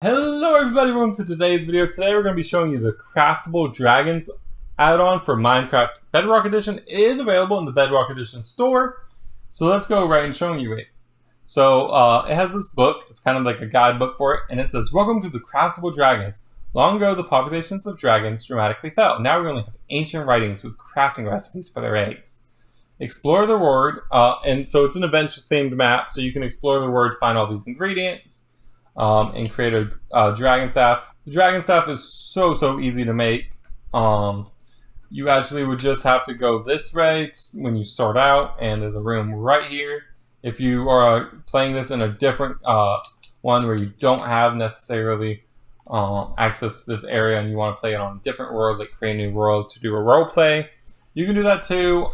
Hello everybody, welcome to today's video. Today we're going to be showing you the Craftable Dragons add-on for Minecraft Bedrock Edition. It is available in the Bedrock Edition store. So let's go right and showing you it. So it has this book, it's kind of like a guidebook for it, and it says, "Welcome to the Craftable Dragons. Long ago the populations of dragons dramatically fell. Now we only have ancient writings with crafting recipes for their eggs. Explore the world," and so it's an adventure-themed map, so you can explore the world, find all these ingredients, and create a dragon staff. The dragon staff is so easy to make. You actually would just have to go this way when you start out, and there's a room right here. If you are playing this in a different one where you don't have necessarily access to this area and you want to play it on a different world, like create a new world to do a role play, you can do that too.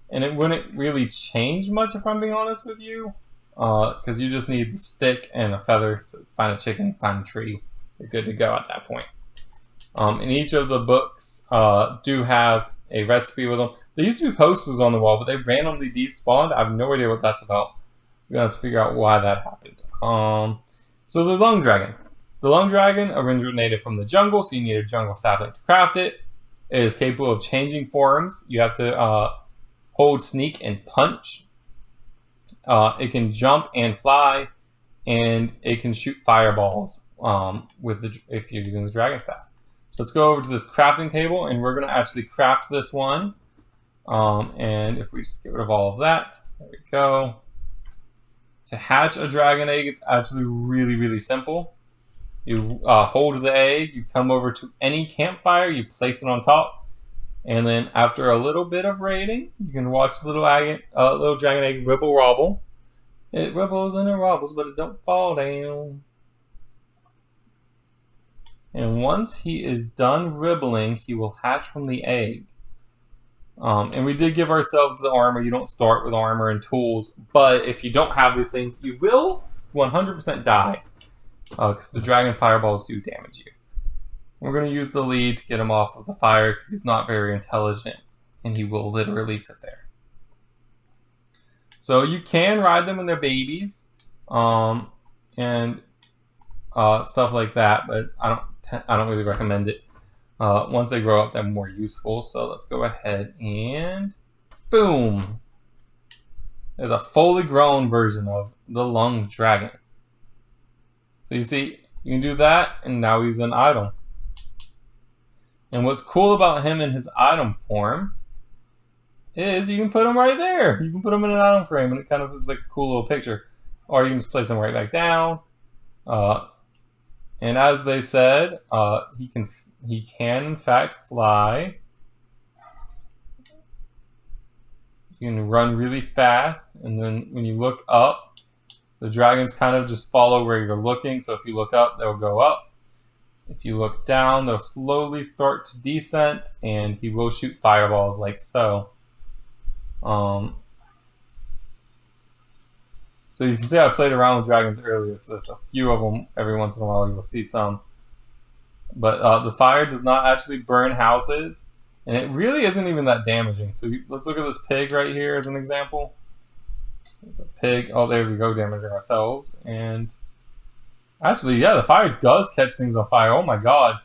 And it wouldn't really change much if I'm being honest with you. Because you just need the stick and a feather. So find a chicken, find a tree. You're good to go at that point. And each of the books do have a recipe with them. There used to be posters on the wall, but they randomly despawned. I have no idea what that's about. We're going to have to figure out why that happened. So the Lung Dragon. The Lung Dragon originated from the jungle, so you need a jungle sapling to craft it. It is capable of changing forms. You have to hold sneak and punch. It can jump and fly, and it can shoot fireballs if you're using the dragon staff. So let's go over to this crafting table, and we're going to actually craft this one. And if we just get rid of all of that, there we go. To hatch a dragon egg, it's actually really simple. You hold the egg, you come over to any campfire, you place it on top. And then after a little bit of raiding, you can watch the little dragon egg ribble wobble. It ribbles and it wobbles, but it don't fall down. And once he is done ribbling, he will hatch from the egg. And we did give ourselves the armor. You don't start with armor and tools, but if you don't have these things, you will 100% die. Because the dragon fireballs do damage you. We're going to use the lead to get him off of the fire because he's not very intelligent and he will literally sit there. So you can ride them when they're babies and stuff like that, but I don't really recommend it. Once they grow up, they're more useful. So let's go ahead and boom! There's a fully grown version of the Lung Dragon. So you see, you can do that, and now he's an item. And what's cool about him in his item form is you can put him right there. You can put him in an item frame and it kind of is like a cool little picture. Or you can just place him right back down. And as they said, he can in fact fly. You can run really fast, and then when you look up, the dragons kind of just follow where you're looking. So if you look up, they'll go up. If you look down, they'll slowly start to descent, and he will shoot fireballs like so. So you can see I played around with dragons earlier, so there's a few of them. Every once in a while you will see some. But the fire does not actually burn houses, and it really isn't even that damaging. So let's look at this pig right here as an example. There's a pig. Oh, there we go, damaging ourselves. And actually, yeah, the fire does catch things on fire. Oh my god.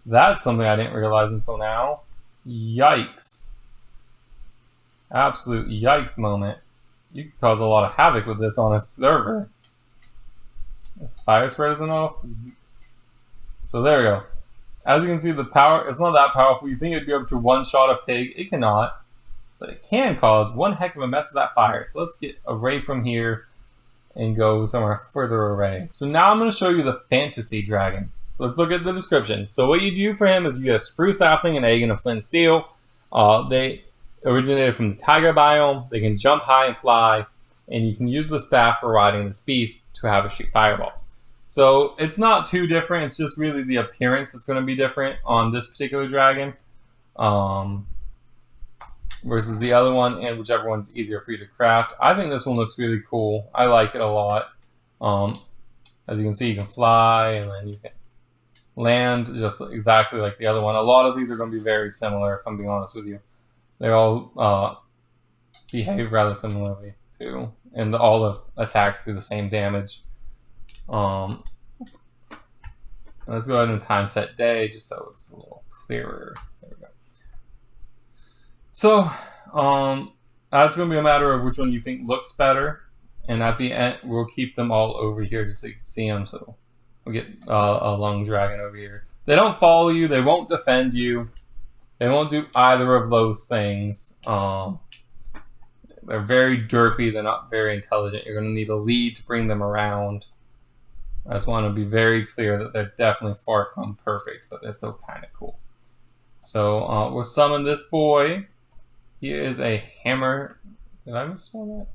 That's something I didn't realize until now. Yikes. Absolute yikes moment. You could cause a lot of havoc with this on a server. If fire spread isn't off. So there we go. As you can see, the power, it's not that powerful. You think it'd be able to one-shot a pig. It cannot. But it can cause one heck of a mess with that fire. So let's get away from here and go somewhere further away. So now I'm going to show you the Fantasy Dragon. So let's look at the description. So what you do for him is you get a spruce sapling, an egg, and a flint and steel. They originated from the taiga biome. They can jump high and fly, and you can use the staff for riding this beast to have it shoot fireballs. So it's not too different. It's just really the appearance that's going to be different on this particular dragon versus the other one, and whichever one's easier for you to craft. I think this one looks really cool. I like it a lot. As you can see, you can fly, and then you can land just exactly like the other one. A lot of these are going to be very similar, if I'm being honest with you. They all behave rather similarly too, and all the attacks do the same damage. Let's go ahead and time set day just so it's a little clearer. There we go. So, that's going to be a matter of which one you think looks better. And at the end, we'll keep them all over here just so you can see them. So we'll get a lung dragon over here. They don't follow you. They won't defend you. They won't do either of those things. They're very derpy. They're not very intelligent. You're going to need a lead to bring them around. I just want to be very clear that they're definitely far from perfect, but they're still kind of cool. So we'll summon this boy. He is a hammer. Did I misspell that?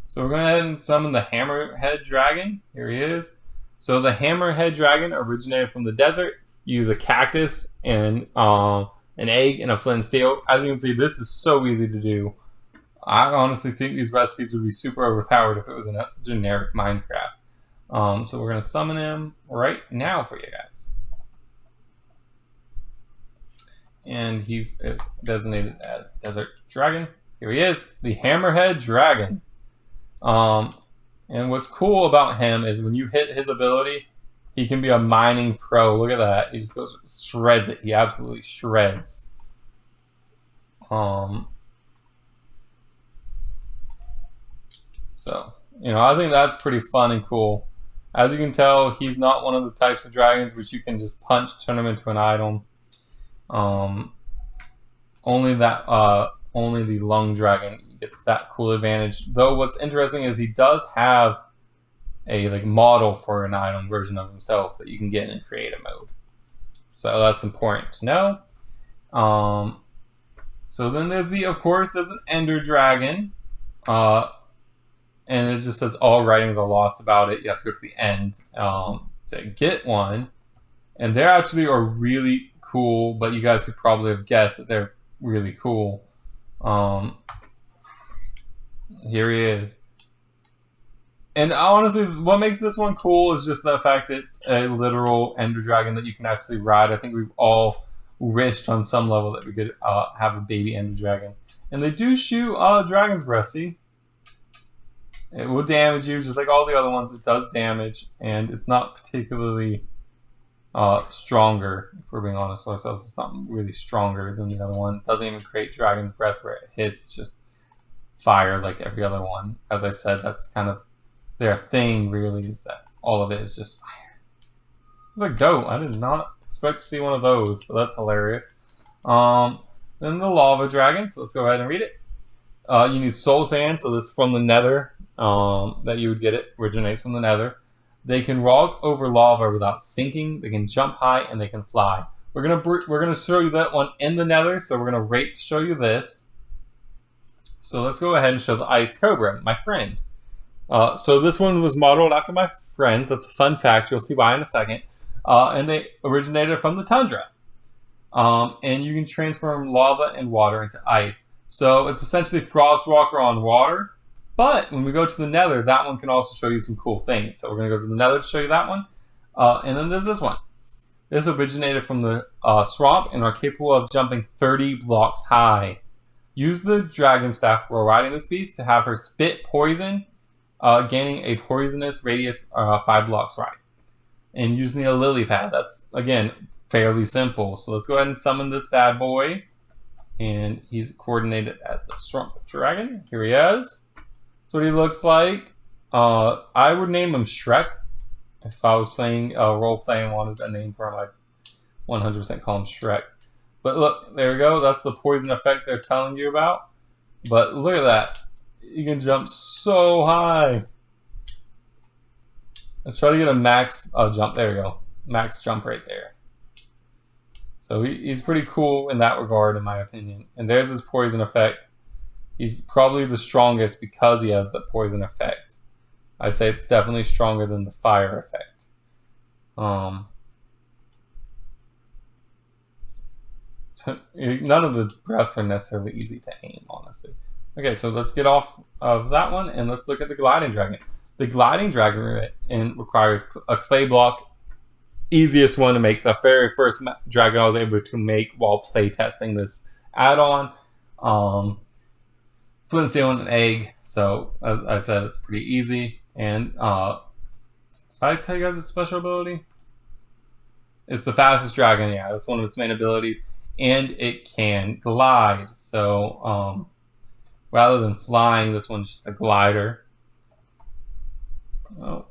So we're going to go ahead and summon the hammerhead dragon. Here he is. So the hammerhead dragon originated from the desert. You use a cactus and an egg and a flint and steel. As you can see, this is so easy to do. I honestly think these recipes would be super overpowered if it was in a generic Minecraft. So we're going to summon him right now for you guys. And he is designated as Desert Dragon. Here he is, the Hammerhead Dragon. And what's cool about him is when you hit his ability, he can be a mining pro. Look at that. He just goes, shreds it. He absolutely shreds. So, I think that's pretty fun and cool. As you can tell, he's not one of the types of dragons which you can just punch, turn him into an item. Only the lung dragon gets that cool advantage. Though what's interesting is he does have a model for an item version of himself that you can get in creative mode. So that's important to know. So then there's there's an ender dragon. And it just says all writings are lost about it. You have to go to the end to get one. And they actually are really cool, but you guys could probably have guessed that they're really cool. Here he is. And honestly, what makes this one cool is just the fact that it's a literal ender dragon that you can actually ride. I think we've all wished on some level that we could have a baby ender dragon. And they do shoot dragon's breath, see? It will damage you, just like all the other ones. It does damage, and it's not particularly stronger, if we're being honest with ourselves. It's not really stronger than the other one. It doesn't even create dragon's breath where it hits. It's just fire like every other one. As I said, that's kind of their thing, really, is that all of it is just fire. It's a goat. I did not expect to see one of those, but that's hilarious. Then the lava dragon, so let's go ahead and read it. You need soul sand, so this is from the nether. That you would get it originates from the nether. They can walk over lava without sinking. They can jump high and they can fly. We're gonna show you that one in the nether, so we're gonna wait to show you this. So let's go ahead and show the ice cobra, my friend. So this one was modeled after my friends. That's a fun fact. You'll see why in a second. And they originated from the tundra. And you can transform lava and water into ice. So it's essentially Frostwalker on water. But when we go to the nether, that one can also show you some cool things. So we're going to go to the nether to show you that one. And then there's this one. This originated from the swamp and are capable of jumping 30 blocks high. Use the dragon staff while riding this beast to have her spit poison, gaining a poisonous radius 5 blocks wide. And using a lily pad. That's, again, fairly simple. So let's go ahead and summon this bad boy. And he's coordinated as the Swamp Dragon. Here he is. That's what he looks like. I would name him Shrek. If I was playing role-play and wanted a name for him, I'd 100% call him Shrek. But look, there we go. That's the poison effect they're telling you about. But look at that. You can jump so high. Let's try to get a max jump. There we go. Max jump right there. So he's pretty cool in that regard, in my opinion. And there's his poison effect. He's probably the strongest because he has the poison effect. I'd say it's definitely stronger than the fire effect. So none of the breaths are necessarily easy to aim, honestly. Okay, so let's get off of that one and let's look at the gliding dragon. The gliding dragon requires a clay block. Easiest one to make. The very first dragon I was able to make while playtesting this add-on. Flint, steel, and an egg. So as I said, it's pretty easy. And I tell you guys its special ability? It's the fastest dragon, yeah, that's one of its main abilities. And it can glide, so rather than flying, this one's just a glider. Oh.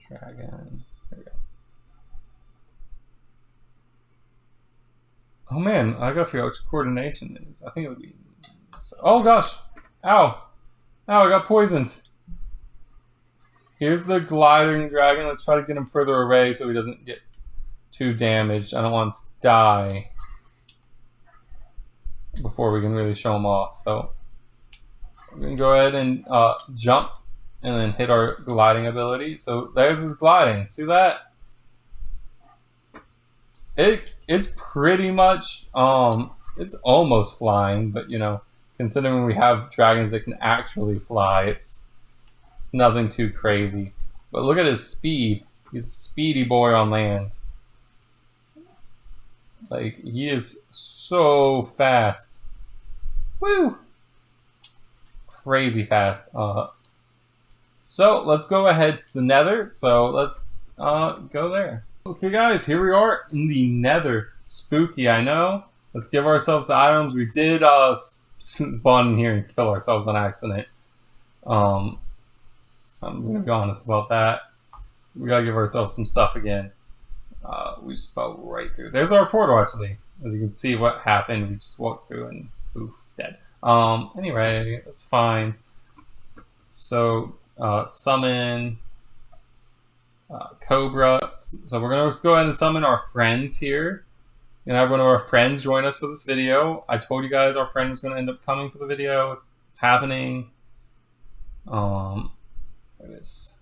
Dragon. There we go. Oh man, I gotta figure out which coordination it is. I think it would be... Oh gosh! Ow! Ow, I got poisoned! Here's the gliding dragon. Let's try to get him further away so he doesn't get too damaged. I don't want him to die before we can really show him off. So we're going to go ahead and jump and then hit our gliding ability. So there's his gliding. See that? It's pretty much, it's almost flying, but you know, considering we have dragons that can actually fly, it's nothing too crazy. But look at his speed. He's a speedy boy on land. Like, he is so fast. Woo! Crazy fast. So, let's go ahead to the nether. So, let's go there. Okay, guys, here we are in the nether. Spooky, I know. Let's give ourselves the items. We did spawn in here and kill ourselves on accident. I'm gonna be honest about that. We gotta give ourselves some stuff again. We just fell right through. There's our portal, actually. As you can see what happened, we just walked through and poof, dead. Anyway, that's fine. So, summon Cobra. So we're gonna just go ahead and summon our friends here. And have one of our friends join us for this video. I told you guys our friend was gonna end up coming for the video. It's happening. There it is.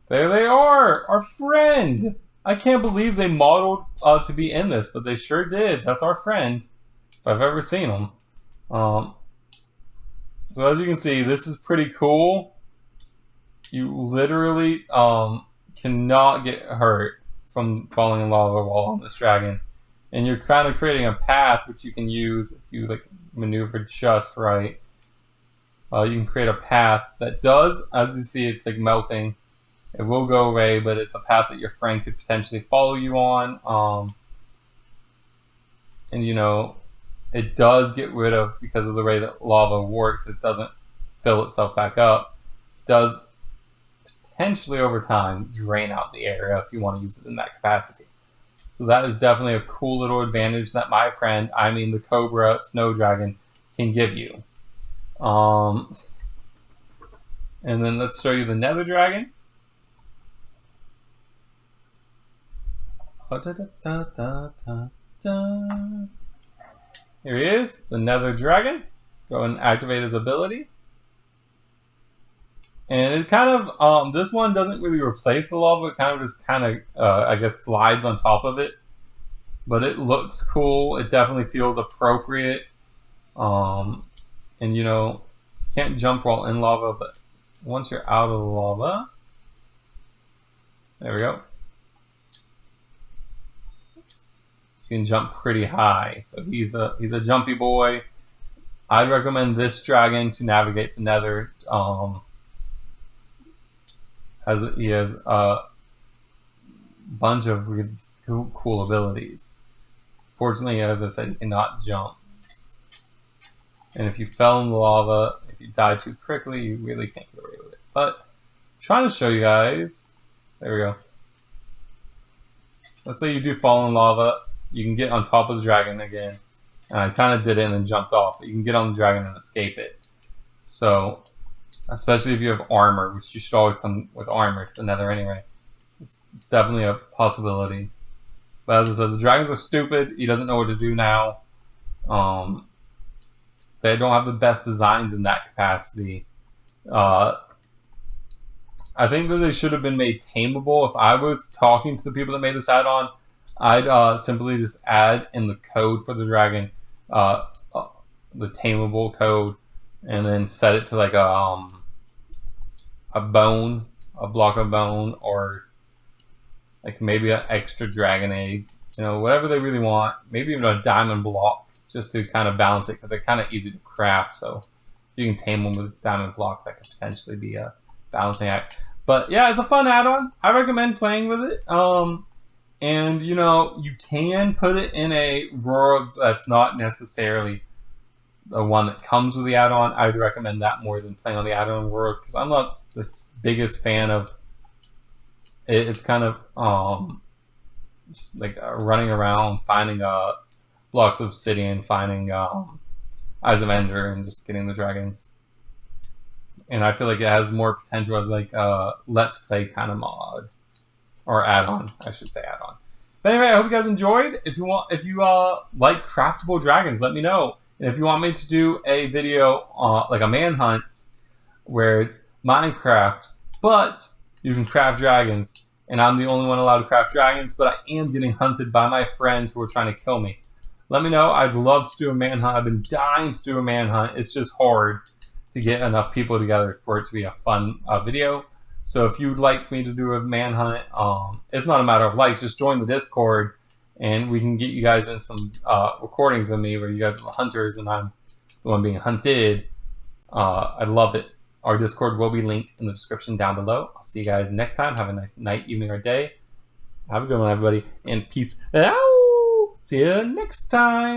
There they are! Our friend! I can't believe they modeled to be in this, but they sure did. That's our friend, if I've ever seen him. So as you can see, this is pretty cool. You literally cannot get hurt from falling in lava while on this dragon. And you're kind of creating a path which you can use if you like maneuver just right. You can create a path that does, as you see, it's like melting. It will go away, but it's a path that your friend could potentially follow you on. And you know, it does get rid of, because of the way that lava works, it doesn't fill itself back up. It does potentially over time drain out the area if you want to use it in that capacity. So that is definitely a cool little advantage that my friend, I mean the Cobra Snow Dragon, can give you. And then let's show you the Nether Dragon. Here he is, the Nether Dragon. Go and activate his ability. And it kind of, this one doesn't really replace the lava, it kind of just I guess, glides on top of it. But it looks cool, it definitely feels appropriate. And you know, you can't jump while in lava, but once you're out of the lava, there we go. You can jump pretty high, so he's a jumpy boy. I'd recommend this dragon to navigate the Nether, as he has a bunch of really cool abilities. Fortunately, as I said, you cannot jump. And if you fell in the lava, if you die too quickly, you really can't get away with it. But I'm trying to show you guys. There we go. Let's say you do fall in lava. You can get on top of the dragon again. And I kind of did it and then jumped off. But you can get on the dragon and escape it. So, especially if you have armor, which you should always come with armor to the Nether anyway. It's definitely a possibility. But as I said, the dragons are stupid. He doesn't know what to do now. They don't have the best designs in that capacity. I think that they should have been made tameable. If I was talking to the people that made this add-on, I'd simply just add in the code for the dragon, the tameable code, and then set it to like a bone, a block of bone, or like maybe an extra dragon egg. You know, whatever they really want. Maybe even a diamond block, just to kind of balance it, because they're kind of easy to craft. So you can tame one with diamond block, that could potentially be a balancing act. But yeah, it's a fun add-on. I recommend playing with it. And you know, you can put it in a world that's not necessarily the one that comes with the add-on. I'd recommend that more than playing on the add-on world, because I'm not the biggest fan of it. It's kind of just like running around finding blocks of obsidian, finding eyes of ender, and just getting the dragons. And I feel like it has more potential as like a let's play kind of mod, or add-on, I should say add-on. But anyway, I hope you guys enjoyed. If you like craftable dragons, let me know. And if you want me to do a video like a manhunt where it's Minecraft, but you can craft dragons, and I'm the only one allowed to craft dragons, but I am getting hunted by my friends who are trying to kill me, let me know. I'd love to do a manhunt. I've been dying to do a manhunt. It's just hard to get enough people together for it to be a fun video. So if you'd like me to do a manhunt, it's not a matter of likes. Just join the Discord, and we can get you guys in some recordings of me where you guys are the hunters and I'm the one being hunted. I'd love it. Our Discord will be linked in the description down below. I'll see you guys next time. Have a nice night, evening, or day. Have a good one, everybody, and peace out. See you next time.